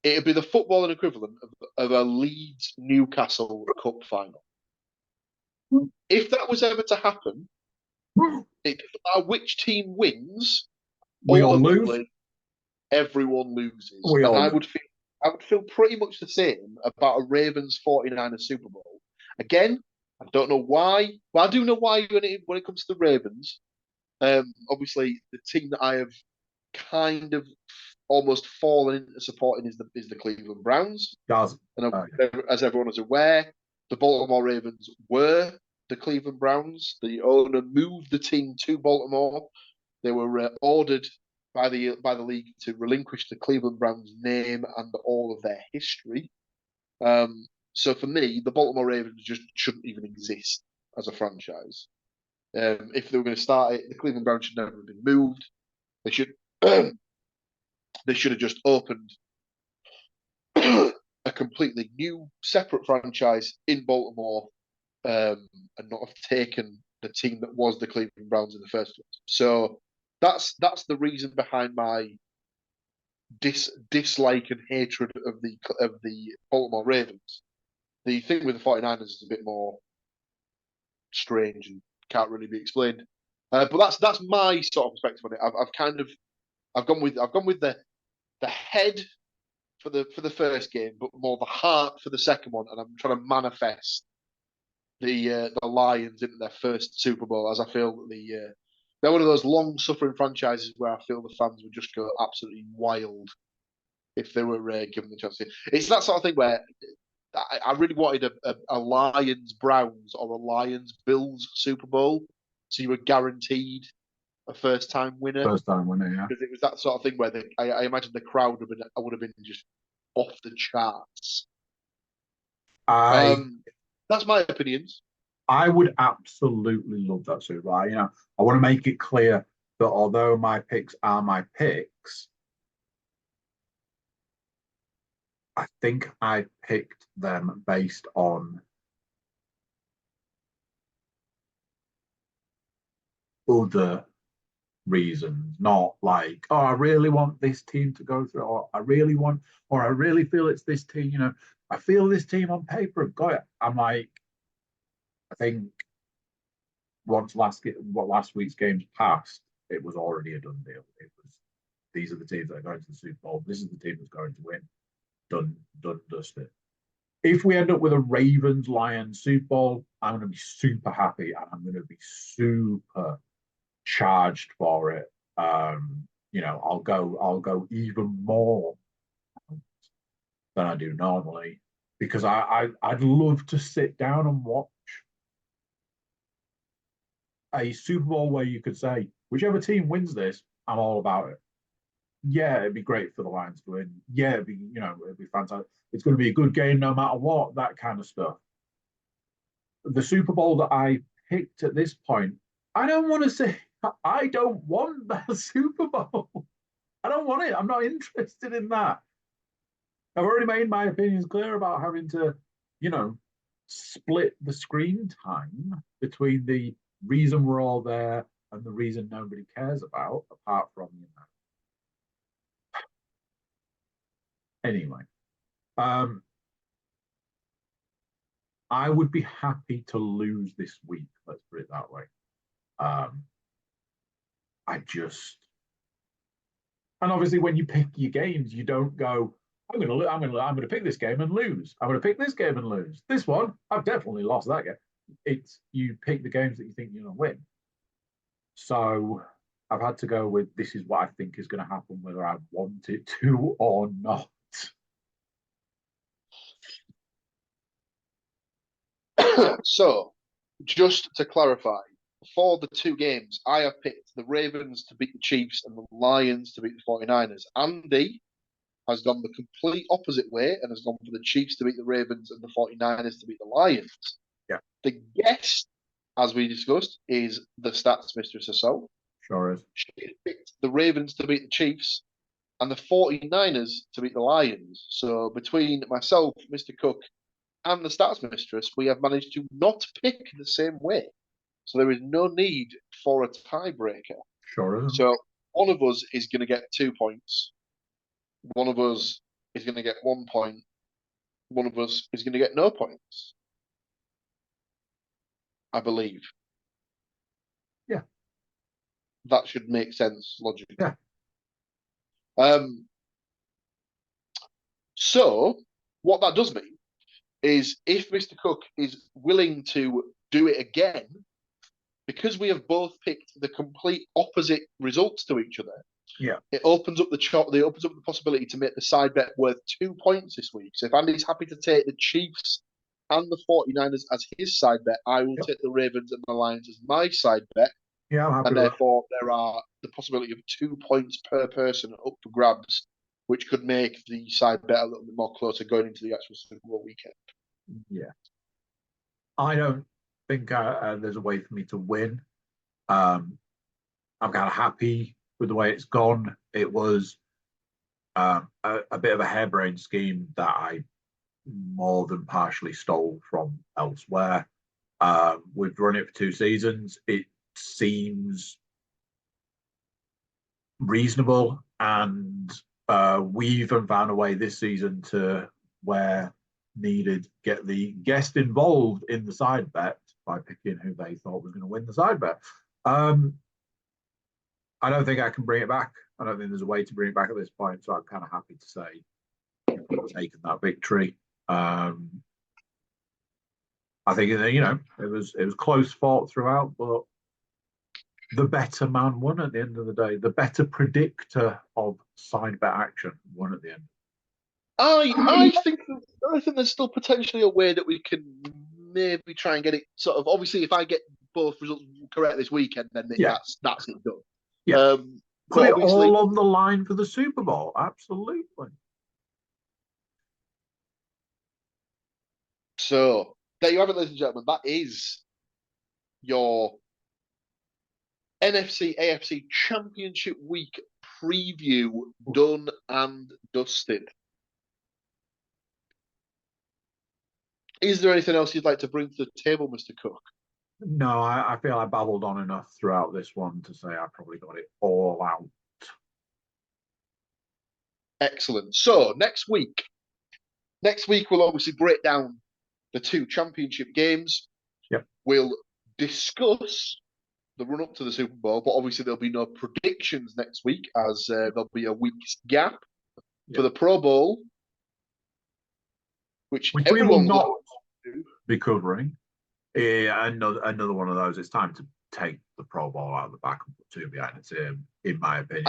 it'd be the footballing equivalent of a Leeds Newcastle Cup final. If that was ever to happen, it doesn't matter which team wins, We all lose. everyone loses. We all and lose. I would feel pretty much the same about a Ravens 49ers Super Bowl. Again, I don't know why. Well, I do know why when it comes to the Ravens. Obviously, the team that I have kind of almost fallen into supporting is the Cleveland Browns. And as everyone is aware, the Baltimore Ravens were the Cleveland Browns. The owner moved the team to Baltimore. They were ordered by the league to relinquish the Cleveland Browns name and all of their history. So for me, the Baltimore Ravens just shouldn't even exist as a franchise. If they were going to start it, the Cleveland Browns should never have been moved. They should they should have just opened a completely new, separate franchise in Baltimore, and not have taken the team that was the Cleveland Browns in the first place. So that's the reason behind my dislike and hatred of the Baltimore Ravens. The thing with the 49ers is a bit more strange and can't really be explained. But that's my sort of perspective on it. I've gone with the head for the first game, but more the heart for the second one, and I'm trying to manifest the Lions into their first Super Bowl, as I feel that they're one of those long suffering franchises where I feel the fans would just go absolutely wild if they were given the chance. It's that sort of thing where I really wanted a Lions Browns or a Lions Bills Super Bowl, so you were guaranteed a first time winner. First time winner, yeah. Because it was that sort of thing where I imagine the crowd would have been just off the charts. That's my opinions. I would absolutely love that Super Bowl. You know, I want to make it clear that although my picks are my picks, I think I picked them based on other reasons, not like, oh, I really want this team to go through, or I really feel it's this team, you know, I feel this team on paper have got it. I'm like, I think once last week's games passed, it was already a done deal. It was, these are the teams that are going to the Super Bowl. This is the team that's going to win. Done, dusted. If we end up with a Ravens Lions Super Bowl, I'm going to be super happy and I'm going to be super charged for it. You know, I'll go even more than I do normally, because I'd love to sit down and watch a Super Bowl where you could say, whichever team wins this, I'm all about it. Yeah, it'd be great for the Lions to win. Yeah, it'd be fantastic. It's going to be a good game no matter what, that kind of stuff. The Super Bowl that I picked at this point, I don't want to say, I don't want that Super Bowl. I don't want it. I'm not interested in that. I've already made my opinions clear about having to, you know, split the screen time between the reason we're all there and the reason nobody cares about, apart from, you know. Anyway, I would be happy to lose this week. Let's put it that way. And obviously, when you pick your games, you don't go, I'm gonna pick this game and lose. I'm gonna pick this game and lose. This one, I've definitely lost that game. It's, you pick the games that you think you're gonna win. So I've had to go with, this is what I think is going to happen, whether I want it to or not. So, just to clarify, for the two games, I have picked the Ravens to beat the Chiefs and the Lions to beat the 49ers. Andy has gone the complete opposite way and has gone for the Chiefs to beat the Ravens and the 49ers to beat the Lions. Yeah. The guest, as we discussed, is the stats mistress herself. Sure is. She picked the Ravens to beat the Chiefs and the 49ers to beat the Lions. So between myself, Mr. Cook, and the stats mistress, we have managed to not pick the same way. So there is no need for a tiebreaker. Sure. So one of us is going to get 2 points. One of us is going to get 1 point. One of us is going to get no points. I believe. Yeah. That should make sense logically. Yeah. So what that does mean is if Mr. Cook is willing to do it again, because we have both picked the complete opposite results to each other, Yeah. it opens up it opens up the possibility to make the side bet worth 2 points this week. So if Andy's happy to take the Chiefs and the 49ers as his side bet, I will take the Ravens and the Lions as my side bet. Yeah, I'm happy and with therefore there are the possibility of 2 points per person up for grabs, which could make the side bet a little bit more closer going into the actual Super Bowl weekend. Yeah. I don't think there's a way for me to win. I'm kind of happy with the way it's gone. It was a bit of a harebrained scheme that I more than partially stole from elsewhere. We've run it for 2 seasons. It seems reasonable, and we even found a way this season to, where needed, get the guest involved in the side bet by picking who they thought was going to win the side bet. I don't think I can bring it back. I don't think there's a way to bring it back at this point. So I'm kind of happy to say we've taken that victory. I think it was close fought throughout, but the better man won at the end of the day. The better predictor of side bet action won at the end. I think there's still potentially a way that we can maybe try and get it sort of. Obviously, if I get both results correct this weekend, then that's it done. Yeah. Put it all on the line for the Super Bowl. Absolutely. So there you have it, ladies and gentlemen. That is your NFC AFC Championship Week preview done and dusted. Is there anything else you'd like to bring to the table, Mr. Cook? No, I feel I babbled on enough throughout this one to say I probably got it all out. Excellent. So next week we'll obviously break down the 2 championship games. Yep. We'll discuss the run up to the Super Bowl, but obviously there'll be no predictions next week as there'll be a week's gap for the Pro Bowl, which we will not be covering. Yeah, another one of those. It's time to take the Pro Bowl out of the back and put 2 behind the team, in my opinion.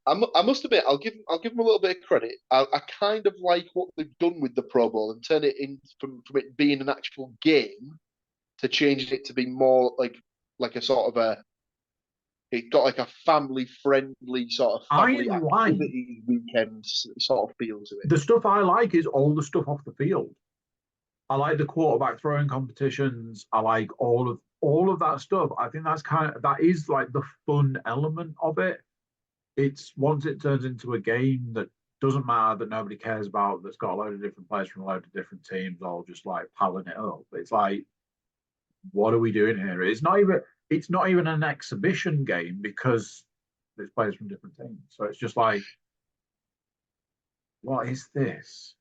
I must admit, I'll give them a little bit of credit. I kind of like what they've done with the Pro Bowl and turn it in from it being an actual game to changing it to be more like a sort of it got like a family friendly sort of family activity weekend sort of feel to it. The stuff I like is all the stuff off the field. I like the quarterback throwing competitions. I like all of that stuff. I think that is like the fun element of it. It's once it turns into a game that doesn't matter, that nobody cares about, that's got a load of different players from a load of different teams, all just like palling it up. It's like, what are we doing here? It's not even an exhibition game because there's players from different teams. So it's just like, what is this?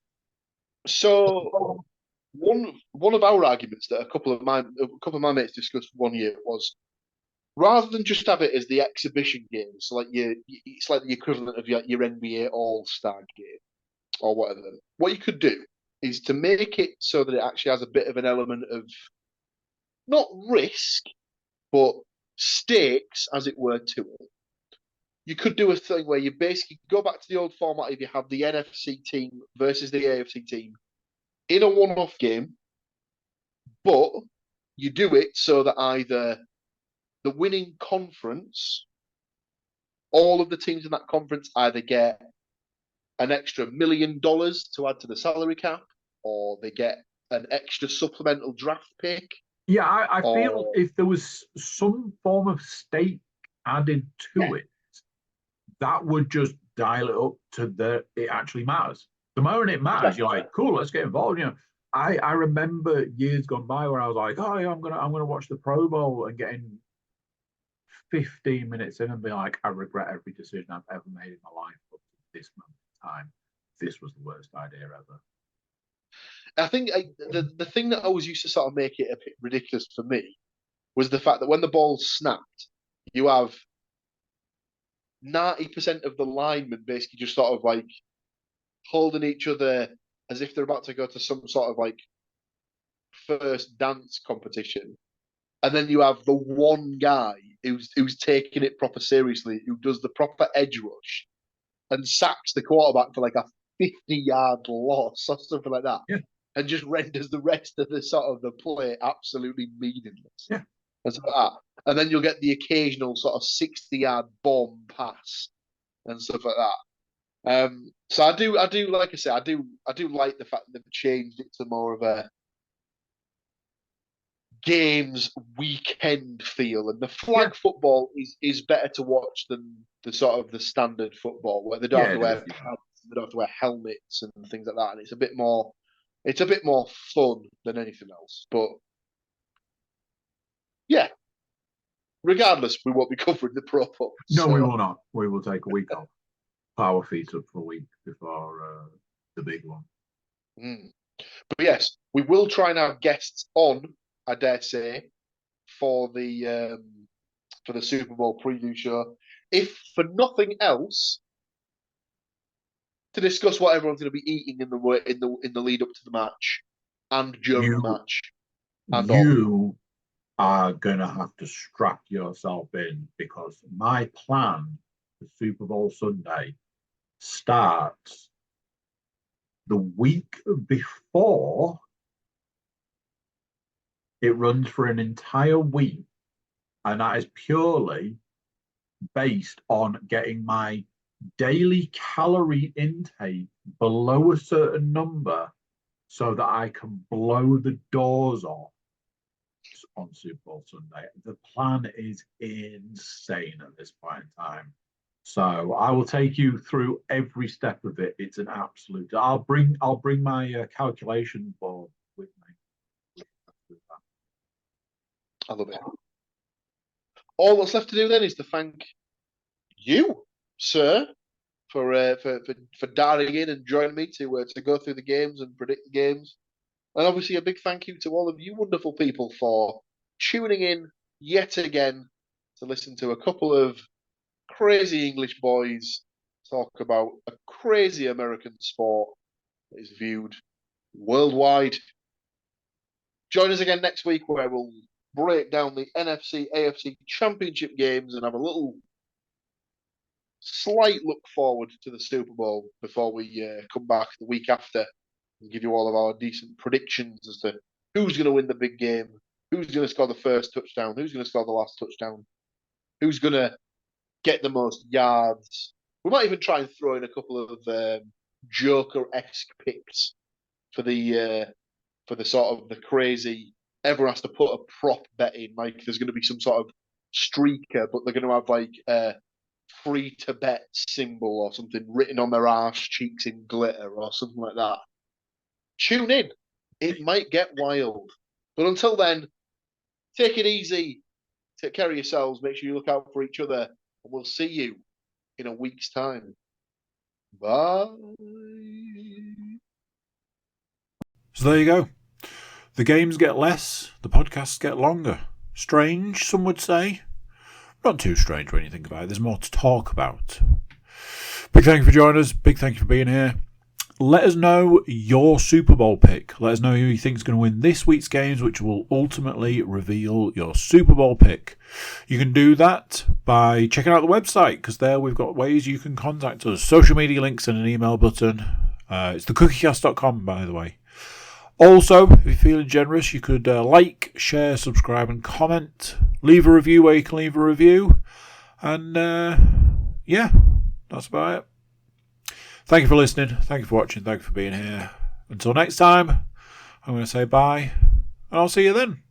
So one of our arguments that a couple of my mates discussed one year was, rather than just have it as the exhibition game, so it's like the equivalent of your NBA All-Star game or whatever. What you could do is to make it so that it actually has a bit of an element of not risk, but stakes, as it were, to it. You could do a thing where you basically go back to the old format if you have the NFC team versus the AFC team in a one-off game, but you do it so that either the winning conference, all of the teams in that conference either get an extra $1 million to add to the salary cap, or they get an extra supplemental draft pick. Yeah, I feel if there was some form of stake added to it, that would just dial it up to it actually matters. The moment it matters, you're like, cool, let's get involved. I remember years gone by where I was like, oh yeah, I'm gonna watch the Pro Bowl, and getting 15 minutes in and be like, I regret every decision I've ever made in my life up to this moment in time. This was the worst idea ever. I think the thing that always used to sort of make it a bit ridiculous for me was the fact that when the ball snapped, you have 90% of the linemen basically just sort of like holding each other as if they're about to go to some sort of like first dance competition. And then you have the one guy who's taking it proper seriously, who does the proper edge rush and sacks the quarterback for like a 50-yard loss or something like that. Yeah. And just renders the rest of the sort of the play absolutely meaningless. Yeah. And stuff like that. And then you'll get the occasional sort of 60-yard bomb pass and stuff like that. So I do like I say, I do like the fact that they've changed it to more of a games weekend feel, and the flag football is better to watch than the sort of the standard football where they don't have to wear pants, they don't have to wear helmets and things like that, and it's a bit more fun than anything else. But yeah, regardless, we won't be covering the Pro Bowl. No, we will not. We will take a week off. Power feet up for a week before the big one. But yes, we will try and have guests on, I dare say, for the Super Bowl preview show, if for nothing else, to discuss what everyone's going to be eating in the lead up to the match and during the match. And you are going to have to strap yourself in, because my plan for Super Bowl Sunday starts the week before. It runs for an entire week, and that is purely based on getting my daily calorie intake below a certain number so that I can blow the doors off on Super Bowl Sunday. The plan is insane at this point in time. So I will take you through every step of it. It's an absolute. I'll bring my calculation board with me. I love it. All that's left to do then is to thank you, sir, for dialing in and joining me to go through the games and predict the games. And obviously a big thank you to all of you wonderful people for tuning in yet again to listen to a couple of crazy English boys talk about a crazy American sport that is viewed worldwide. Join us again next week where we'll break down the NFC, AFC championship games and have a little slight look forward to the Super Bowl before we come back the week after and give you all of our decent predictions as to who's going to win the big game, who's going to score the first touchdown, who's going to score the last touchdown, who's going to get the most yards. We might even try and throw in a couple of Joker-esque picks for the sort of the crazy. Everyone has to put a prop bet in, like there's going to be some sort of streaker, but they're going to have like a free to bet symbol or something written on their arse cheeks in glitter or something like that. Tune in. It might get wild. But until then, take it easy. Take care of yourselves. Make sure you look out for each other. And we'll see you in a week's time. Bye. So there you go. The games get less, the podcasts get longer. Strange, some would say. Not too strange when you think about it. There's more to talk about. Big thank you for joining us. Big thank you for being here. Let us know your Super Bowl pick. Let us know who you think is going to win this week's games, which will ultimately reveal your Super Bowl pick. You can do that by checking out the website, because there we've got ways you can contact us. Social media links and an email button. It's thecookiecast.com, by the way. Also, if you're feeling generous, you could like, share, subscribe and comment. Leave a review where you can leave a review. And yeah, that's about it. Thank you for listening. Thank you for watching. Thank you for being here. Until next time, I'm going to say bye. And I'll see you then.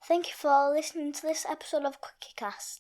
Thank you for listening to this episode of CookieCast.